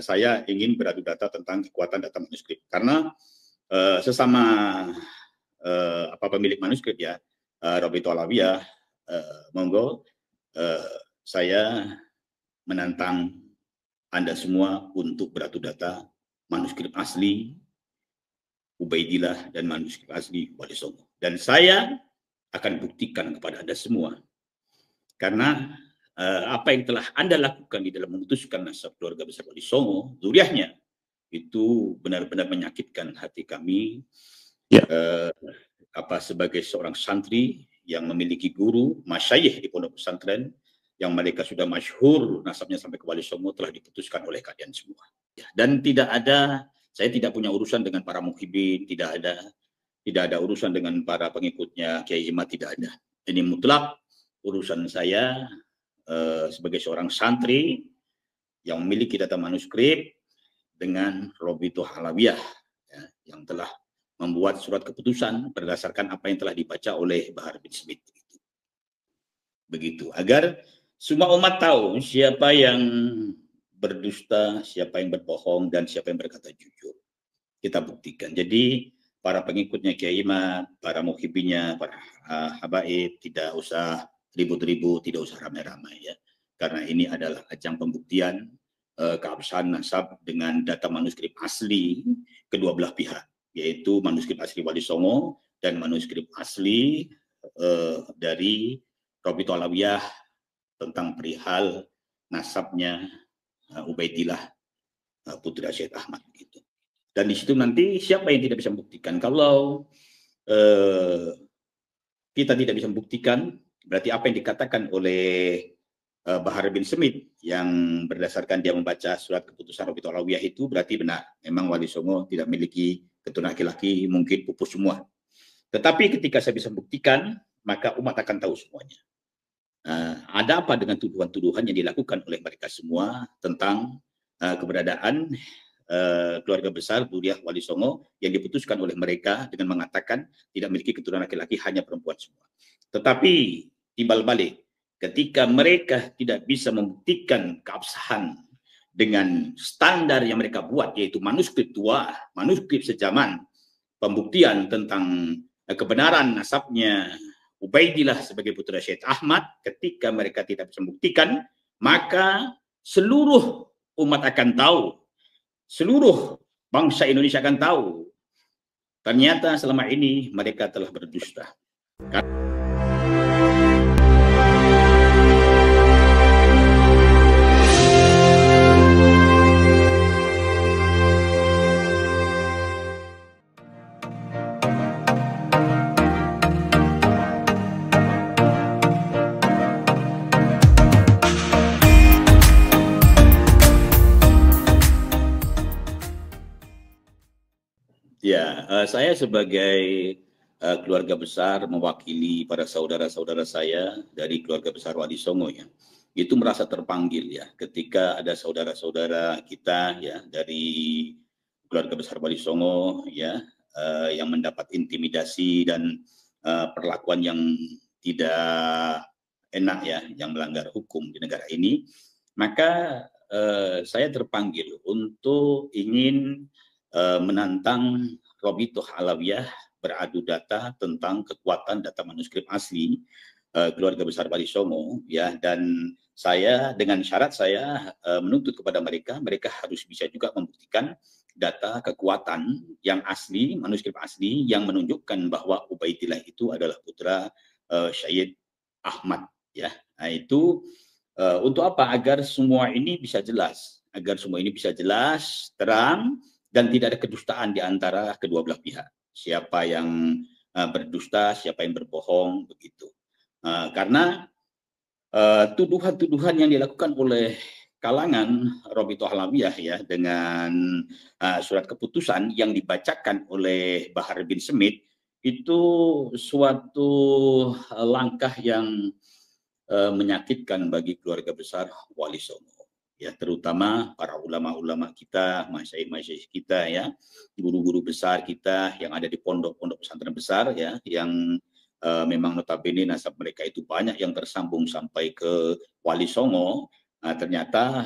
saya ingin beradu data tentang kekuatan data manuskrip karena sesama pemilik manuskrip ya, Robito Alawiyah, monggo saya menantang Anda semua untuk beradu data manuskrip asli Ubaidillah dan manuskrip asli Wali Songo. Dan saya akan buktikan kepada Anda semua. Karena apa yang telah Anda lakukan di dalam memutuskan nasab keluarga besar Wali Songo, zuriahnya, itu benar-benar menyakitkan hati kami. Ya. Sebagai seorang santri yang memiliki guru, masyayikh di pondok pesantren, yang mereka sudah masyhur nasabnya sampai ke Wali Songo, telah diputuskan oleh kalian semua. Ya. Dan tidak ada, saya tidak punya urusan dengan para muhibin, tidak ada urusan dengan para pengikutnya Kiai Imad, tidak ada. Ini mutlak urusan saya sebagai seorang santri yang memiliki data manuskrip dengan Robito Alawiyah ya, yang telah membuat surat keputusan berdasarkan apa yang telah dibaca oleh Bahar bin Smith. Begitu, agar semua umat tahu siapa yang berdusta, siapa yang berbohong, dan siapa yang berkata jujur. Kita buktikan. Jadi para pengikutnya Kiai Imad, para muhibinya, para habaib, tidak usah ribut-ribut, tidak usah ramai-ramai ya. Karena ini adalah ajang pembuktian keabsahan nasab dengan data manuskrip asli kedua belah pihak, yaitu manuskrip asli Wali Songo dan manuskrip asli dari Robito Alawiyah tentang perihal nasabnya Ubaidillah putra Syed Ahmad gitu. Dan di situ nanti siapa yang tidak bisa membuktikan? Kalau kita tidak bisa membuktikan, berarti apa yang dikatakan oleh Bahar bin Smith yang berdasarkan dia membaca surat keputusan Robito Alawiyah itu berarti benar. Memang Wali Songo tidak memiliki keturunan laki-laki, mungkin pupus semua. Tetapi ketika saya bisa membuktikan, maka umat akan tahu semuanya. Ada apa dengan tuduhan-tuduhan yang dilakukan oleh mereka semua tentang keberadaan keluarga besar Duriah Wali Songo yang diputuskan oleh mereka dengan mengatakan tidak memiliki keturunan laki-laki, hanya perempuan semua. Tetapi timbal balik, ketika mereka tidak bisa membuktikan keabsahan dengan standar yang mereka buat, yaitu manuskrip tua, manuskrip sejaman, pembuktian tentang kebenaran nasabnya Ubaidillah sebagai putra Syed Ahmad, ketika mereka tidak bisa membuktikan, maka seluruh umat akan tahu, seluruh bangsa Indonesia akan tahu, ternyata selama ini mereka telah berdusta. Ya, saya sebagai keluarga besar mewakili para saudara-saudara saya dari keluarga besar Wali Songo ya, itu merasa terpanggil ya ketika ada saudara-saudara kita ya dari keluarga besar Wali Songo ya yang mendapat intimidasi dan perlakuan yang tidak enak ya, yang melanggar hukum di negara ini, maka saya terpanggil untuk ingin menantang Robito Alawiyah beradu data tentang kekuatan data manuskrip asli keluarga besar Wali Songo ya, dan saya dengan syarat saya menuntut kepada mereka harus bisa juga membuktikan data kekuatan yang asli, manuskrip asli yang menunjukkan bahwa Ubaidillah itu adalah putra Syed Ahmad ya. Nah, itu untuk apa? Agar semua ini bisa jelas, terang, dan tidak ada kedustaan di antara kedua belah pihak. Siapa yang berdusta, siapa yang berbohong, begitu. Karena tuduhan-tuduhan yang dilakukan oleh kalangan Robito Alawiyah ya dengan surat keputusan yang dibacakan oleh Bahar bin Smith itu suatu langkah yang menyakitkan bagi keluarga besar Wali Songo. Ya, terutama para ulama-ulama kita, masyayikh-masyayikh kita ya, guru-guru besar kita yang ada di pondok-pondok pesantren besar ya, yang memang notabene nasab mereka itu banyak yang tersambung sampai ke Wali Songo. Ternyata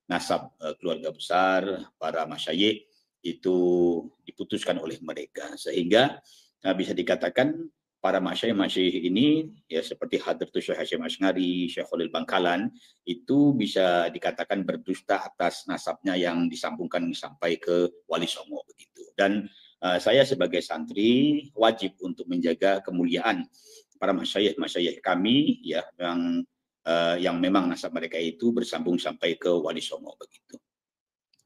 nasab keluarga besar, para masyayikh itu diputuskan oleh mereka, sehingga bisa dikatakan para masyayikh ini ya seperti Hadratus Syekh Hasyim Asy'ari, Syekh Khalil Bangkalan itu bisa dikatakan berdusta atas nasabnya yang disambungkan sampai ke Wali Songo begitu. Dan saya sebagai santri wajib untuk menjaga kemuliaan para masyayikh kami ya yang memang nasab mereka itu bersambung sampai ke Wali Songo begitu.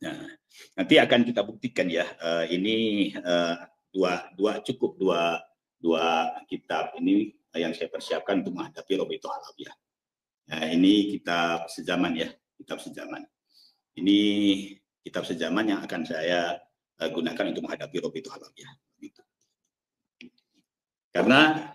Nah, nanti akan kita buktikan ya, ini dua kitab ini yang saya persiapkan untuk menghadapi Robito Halawiyah. Nah, ini kitab sejaman ya, kitab sejaman. Ini kitab sejaman yang akan saya gunakan untuk menghadapi Robito Halawiyah. Gitu. Karena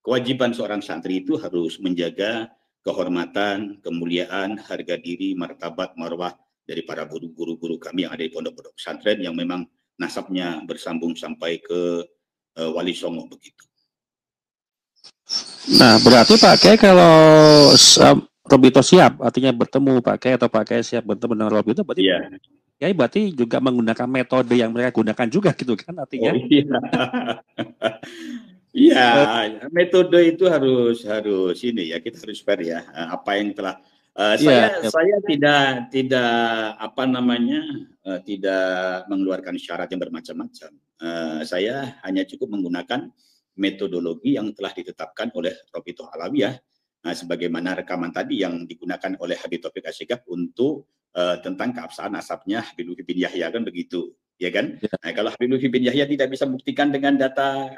kewajiban seorang santri itu harus menjaga kehormatan, kemuliaan, harga diri, martabat, marwah dari para guru-guru kami yang ada di pondok-pondok pesantren yang memang nasabnya bersambung sampai ke Wali Songo begitu. Nah, berarti Pak Kiai kalau Robito siap, artinya bertemu Pak Kiai atau Pak Kiai siap bertemu dengan Robito, berarti Kiai berarti juga menggunakan metode yang mereka gunakan juga gitu kan artinya? Oh, iya. Iya, metode itu harus ini ya, kita harus fair ya. Apa yang telah saya tidak apa namanya tidak mengeluarkan syarat yang bermacam-macam. Saya hanya cukup menggunakan metodologi yang telah ditetapkan oleh Robito Halawiyah, sebagaimana rekaman tadi yang digunakan oleh Habib Taufik Asy-Syighab untuk tentang keabsahan nasabnya Habib Lutfi bin Yahya kan begitu, ya kan? Nah, kalau Habib Lutfi bin Yahya tidak bisa buktikan dengan data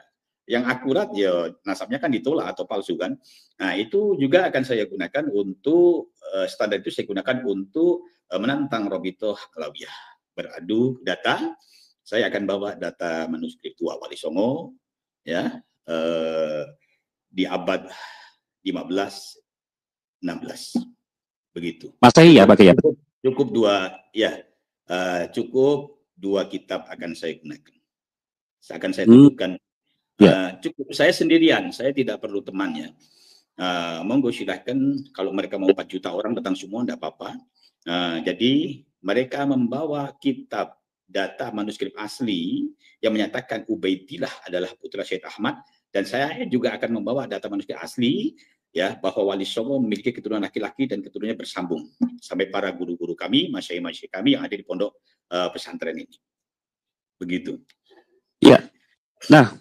yang akurat, ya nasabnya kan ditolak atau palsu kan. Nah, itu juga akan saya gunakan untuk standar itu saya gunakan untuk menantang Robito Halawiyah. Beradu data, saya akan bawa data manuskrip tua Wali Songo ya di abad 15-16 begitu. Masehi ya Pak Kiai. Cukup dua kitab akan saya gunakan. Akan saya tunjukkan. Cukup saya sendirian, saya tidak perlu temannya. Monggo silahkan, kalau mereka mau 4 juta orang datang semua, tidak apa-apa. Jadi mereka membawa kitab data manuskrip asli yang menyatakan Ubaidillah adalah putra Syed Ahmad, dan saya juga akan membawa data manuskrip asli ya bahwa Wali Songo memiliki keturunan laki-laki dan keturunannya bersambung sampai para guru-guru kami, masyayikh kami yang ada di pondok pesantren ini. Begitu. Iya. Nah,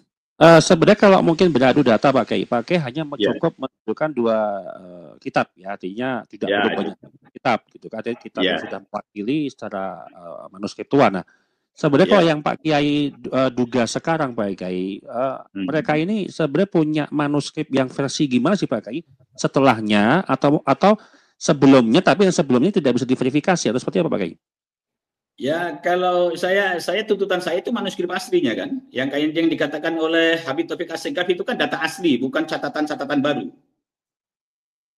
sebenarnya kalau mungkin beradu data Pak Kiai hanya cukup menunjukkan 2 kitab ya, artinya tidak perlu banyak kitab gitu kan, ada kitab yang sudah mewakili secara manuskrip tua. Nah, sebenarnya kalau yang Pak Kiai duga sekarang Pak Kiai, mereka ini sebenarnya punya manuskrip yang versi gimana sih Pak Kiai? Setelahnya atau sebelumnya, tapi yang sebelumnya tidak bisa diverifikasi atau seperti apa Pak Kiai? Ya, kalau saya tuntutan saya itu manuskrip aslinya kan, yang dikatakan oleh Habib Taufik Asy-Syighab itu kan data asli, bukan catatan-catatan baru.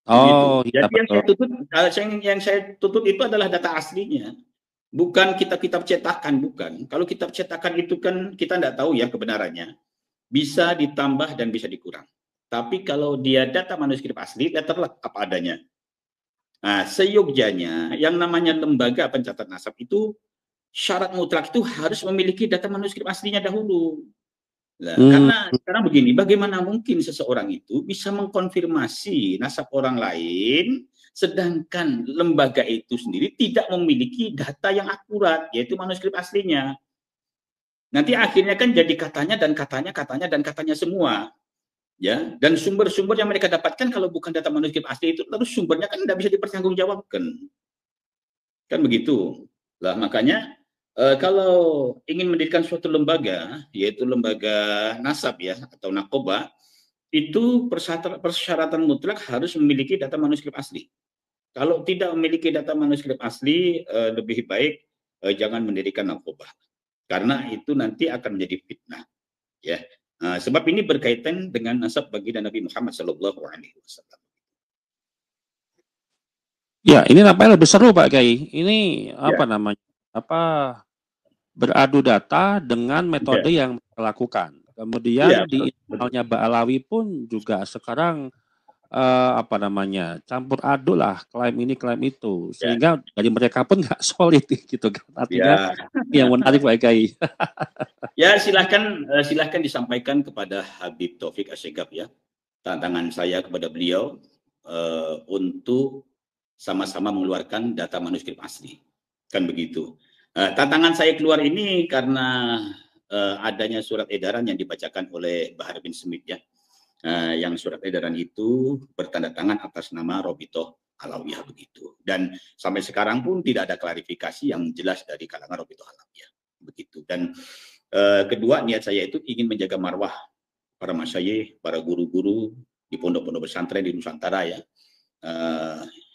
Oh, gitu. Jadi yang saya tuntut itu adalah data aslinya, bukan kitab-kitab cetakan, bukan. Kalau kitab cetakan itu kan kita tidak tahu ya kebenarannya, bisa ditambah dan bisa dikurang. Tapi kalau dia data manuskrip asli, letterlah apa adanya. Nah, seyogjanya yang namanya lembaga pencatat nasab itu syarat mutlak itu harus memiliki data manuskrip aslinya dahulu. Nah, karena sekarang begini, bagaimana mungkin seseorang itu bisa mengkonfirmasi nasab orang lain, sedangkan lembaga itu sendiri tidak memiliki data yang akurat, yaitu manuskrip aslinya. Nanti akhirnya kan jadi katanya semua. Ya, dan sumber-sumber yang mereka dapatkan kalau bukan data manuskrip asli itu, terus sumbernya kan tidak bisa dipertanggungjawabkan. Kan begitu. Lah makanya kalau ingin mendirikan suatu lembaga, yaitu lembaga nasab ya atau nakoba, itu persyaratan mutlak harus memiliki data manuskrip asli. Kalau tidak memiliki data manuskrip asli, lebih baik jangan mendirikan nakoba, karena itu nanti akan menjadi fitnah. Ya, sebab ini berkaitan dengan nasab baginda Nabi Muhammad SAW. Ya, ini nampaknya lebih seru Pak Kiai. Ini apa namanya? Beradu data dengan metode yang dilakukan. Kemudian di internalnya Ba'alawi pun juga sekarang apa namanya, campur aduk lah, klaim ini klaim itu, sehingga dari mereka pun nggak solid gitu kan. Artinya yang menarik Pak Kiai. Ya silahkan disampaikan kepada Habib Taufik Asegaf ya. Tantangan saya kepada beliau untuk sama-sama mengeluarkan data manuskrip asli, kan begitu. Tantangan saya keluar ini karena adanya surat edaran yang dibacakan oleh Bahar bin Smith ya. Yang surat edaran itu bertanda tangan atas nama Robitoh Alawiyah begitu. Dan sampai sekarang pun tidak ada klarifikasi yang jelas dari kalangan Robitoh Alawiyah begitu. Dan kedua, niat saya itu ingin menjaga marwah para masyayikh, para guru-guru di pondok-pondok pesantren di Nusantara ya,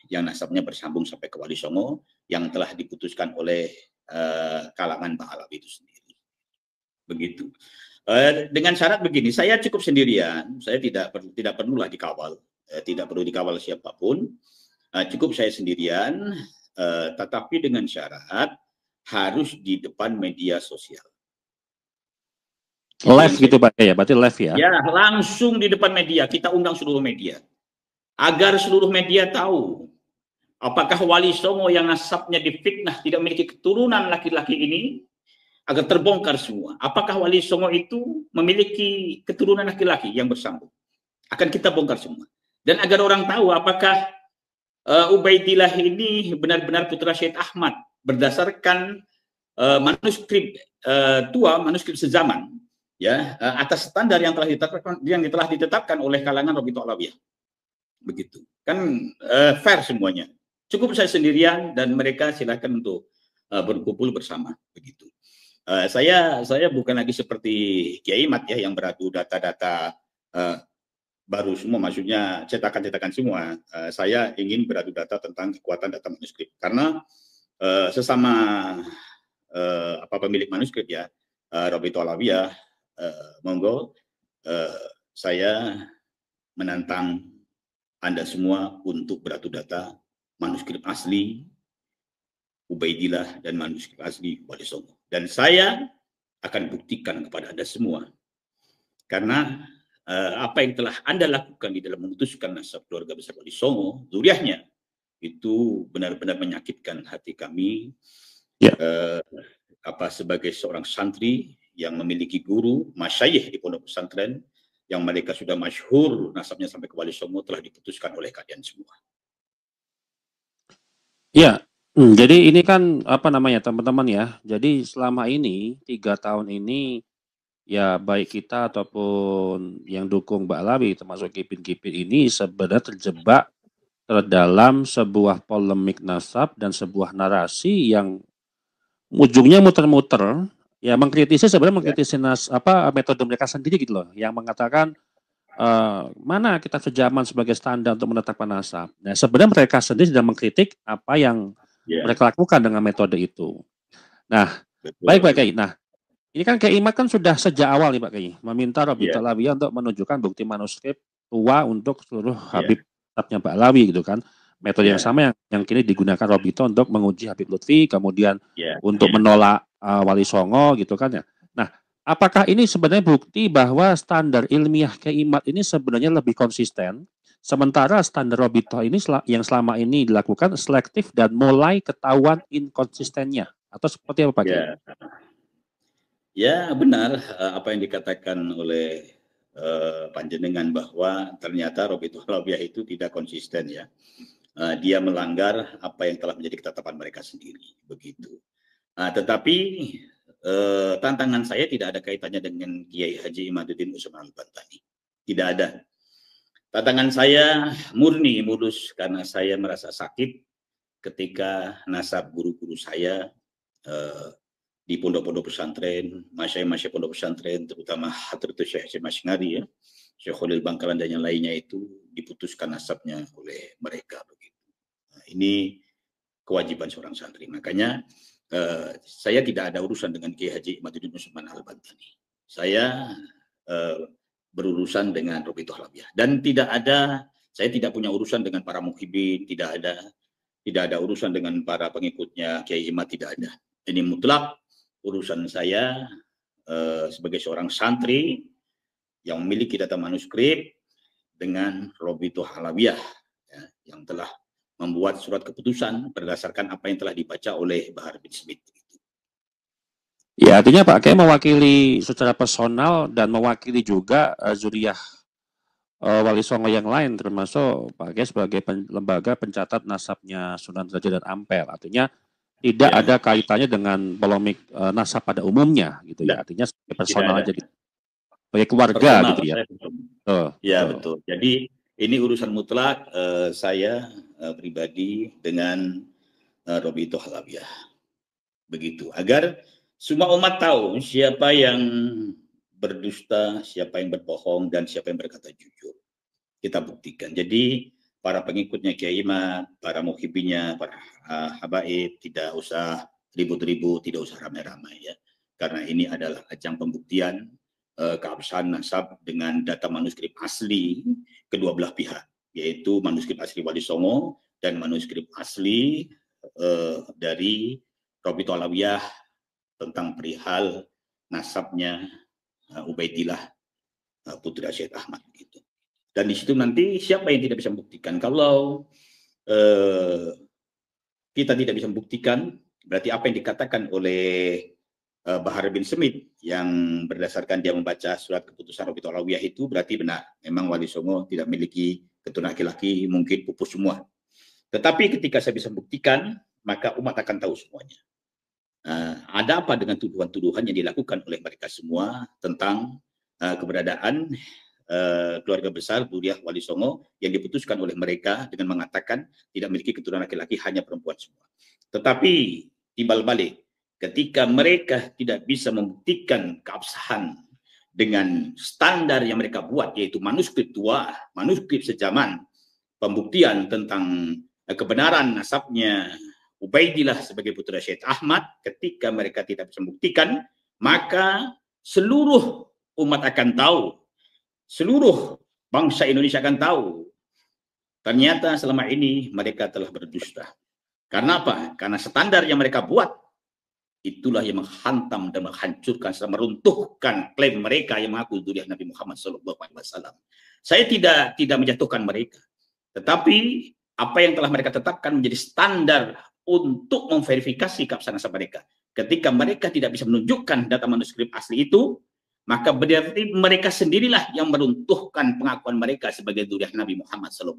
yang nasabnya bersambung sampai ke Wali Songo yang telah diputuskan oleh kalangan Pak Alawi itu sendiri. Begitu. Dengan syarat begini, saya cukup sendirian, saya tidak perlulah dikawal, tidak perlu dikawal siapapun, cukup saya sendirian, tetapi dengan syarat harus di depan media sosial. Live gitu Pak ya, berarti live ya? Ya, langsung di depan media, kita undang seluruh media. Agar seluruh media tahu apakah Wali Songo yang nasabnya difitnah tidak memiliki keturunan laki-laki ini, agar terbongkar semua. Apakah Wali Songo itu memiliki keturunan laki-laki yang bersambung? Akan kita bongkar semua. Dan agar orang tahu apakah Ubaidillah ini benar-benar putra Syed Ahmad berdasarkan manuskrip tua, manuskrip sezaman, ya, atas standar yang telah ditetapkan oleh kalangan Robitoh Alawiyah. Begitu. Kan fair semuanya. Cukup saya sendirian dan mereka silakan untuk berkumpul bersama. Begitu. Saya bukan lagi seperti Kiai Mat ya yang beradu data-data baru semua, maksudnya cetakan-cetakan semua. Saya ingin beradu data tentang kekuatan data manuskrip karena sesama pemilik manuskrip ya, Robitoh Alawiyah, monggo saya menantang Anda semua untuk beradu data manuskrip asli Ubaidillah dan manuskrip asli Wali Songo. Dan saya akan buktikan kepada Anda semua. Karena apa yang telah Anda lakukan di dalam memutuskan nasab keluarga besar Wali Songo, zuriahnya, itu benar-benar menyakitkan hati kami. Ya. Sebagai seorang santri yang memiliki guru, masyayikh di pondok pesantren, yang mereka sudah masyhur nasabnya sampai ke Wali Songo, telah diputuskan oleh kalian semua. Ya, jadi ini kan apa namanya teman-teman ya. Jadi selama ini 3 tahun ini ya baik kita ataupun yang dukung Mbak Alawi termasuk Kipin-Kipin ini sebenarnya terjebak terdalam sebuah polemik nasab dan sebuah narasi yang ujungnya muter-muter ya mengkritisi sebenarnya mengkritisi metode mereka sendiri gitu loh, yang mengatakan mana kita sejaman sebagai standar untuk menetapkan nasab. Nah sebenarnya mereka sendiri sedang mengkritik apa yang mereka lakukan dengan metode itu. Nah baik Pak Kiai. Nah ini kan Kiai Imad kan sudah sejak awal nih Pak Kiai meminta Robitoh Alawiyah untuk menunjukkan bukti manuskrip tua untuk seluruh Habib kitabnya Pak Alawi gitu kan. Metode yang sama yang kini digunakan Robitoh untuk menguji Habib Lutfi, kemudian untuk menolak Wali Songo gitu kan ya. Nah, apakah ini sebenarnya bukti bahwa standar ilmiah Kiai Imad ini sebenarnya lebih konsisten, sementara standar Robitoh ini yang selama ini dilakukan selektif dan mulai ketahuan inkonsistennya, atau seperti apa Pak Kiai? Ya benar apa yang dikatakan oleh panjenengan bahwa ternyata Robitoh Alawiyah itu tidak konsisten ya. Dia melanggar apa yang telah menjadi ketetapan mereka sendiri begitu. Tetapi tantangan saya tidak ada kaitannya dengan Kiai Haji Imaduddin Usman Al-Bantani. Tidak ada. Tantangan saya murni mulus karena saya merasa sakit ketika nasab guru-guru saya di pondok-pondok pesantren, masyayikh pondok pesantren, terutama Hadratus Syekh Hasyim Asy'ari ya, Syekh Khalil Bangkalan dan yang lainnya itu diputuskan nasabnya oleh mereka begitu. Nah, ini kewajiban seorang santri. Makanya saya tidak ada urusan dengan Kiai Haji Imaduddin Usman Al-Bantani. Saya berurusan dengan Robitoh Alawiyah dan saya tidak punya urusan dengan para muhibin, tidak ada urusan dengan para pengikutnya Kiai Imad, tidak ada. Ini mutlak urusan saya sebagai seorang santri yang memiliki data manuskrip dengan Robito Halawiyah, ya, yang telah membuat surat keputusan berdasarkan apa yang telah dibaca oleh Bahar bin Smith. Ya, artinya Pak Kiai mewakili secara personal dan mewakili juga zuriyah Wali Songo yang lain, termasuk Pak Kiai sebagai lembaga pencatat nasabnya Sunan Derajat dan Ampel. Artinya tidak ada kaitannya dengan polemik nasab pada umumnya, gitu ya. Artinya sebagai personal aja, gitu. Sebagai keluarga, personal, gitu ya. Ya betul. Jadi ini urusan mutlak saya pribadi dengan Robito Halawiyah. Begitu. Agar semua umat tahu siapa yang berdusta, siapa yang berbohong, dan siapa yang berkata jujur. Kita buktikan. Jadi para pengikutnya Kiai Imad, para muhibinya, para habaib, tidak usah ribut-ribut, tidak usah ramai-ramai ya. Karena ini adalah ajang pembuktian keabsahan nasab dengan data manuskrip asli kedua belah pihak, yaitu manuskrip asli Wali Songo dan manuskrip asli dari Robito Halawiyah tentang perihal nasabnya Ubaidillah putra Syed Ahmad gitu. Dan di situ nanti siapa yang tidak bisa membuktikan? Kalau kita tidak bisa membuktikan, berarti apa yang dikatakan oleh Bahar bin Smith yang berdasarkan dia membaca surat keputusan Robito Halawiyah itu berarti benar. Memang Wali Songo tidak memiliki keturunan laki-laki, mungkin pupus semua. Tetapi ketika saya bisa membuktikan, maka umat akan tahu semuanya. Ada apa dengan tuduhan-tuduhan yang dilakukan oleh mereka semua tentang keberadaan keluarga besar Duriah Wali Songo yang diputuskan oleh mereka dengan mengatakan tidak memiliki keturunan laki-laki, hanya perempuan semua. Tetapi timbal balik, ketika mereka tidak bisa membuktikan keabsahan dengan standar yang mereka buat, yaitu manuskrip tua, manuskrip sejaman, pembuktian tentang kebenaran nasabnya Ubaidillah sebagai putra Syed Ahmad, ketika mereka tidak bisa membuktikan, maka seluruh umat akan tahu, seluruh bangsa Indonesia akan tahu, ternyata selama ini mereka telah berdusta. Karena apa? Karena standar yang mereka buat, itulah yang menghantam dan menghancurkan, serta meruntuhkan klaim mereka yang mengaku zuriat Nabi Muhammad SAW. Saya tidak menjatuhkan mereka, tetapi apa yang telah mereka tetapkan menjadi standar untuk memverifikasi keabsahan nasab mereka. Ketika mereka tidak bisa menunjukkan data manuskrip asli itu, maka berarti mereka sendirilah yang meruntuhkan pengakuan mereka sebagai zuriat Nabi Muhammad SAW.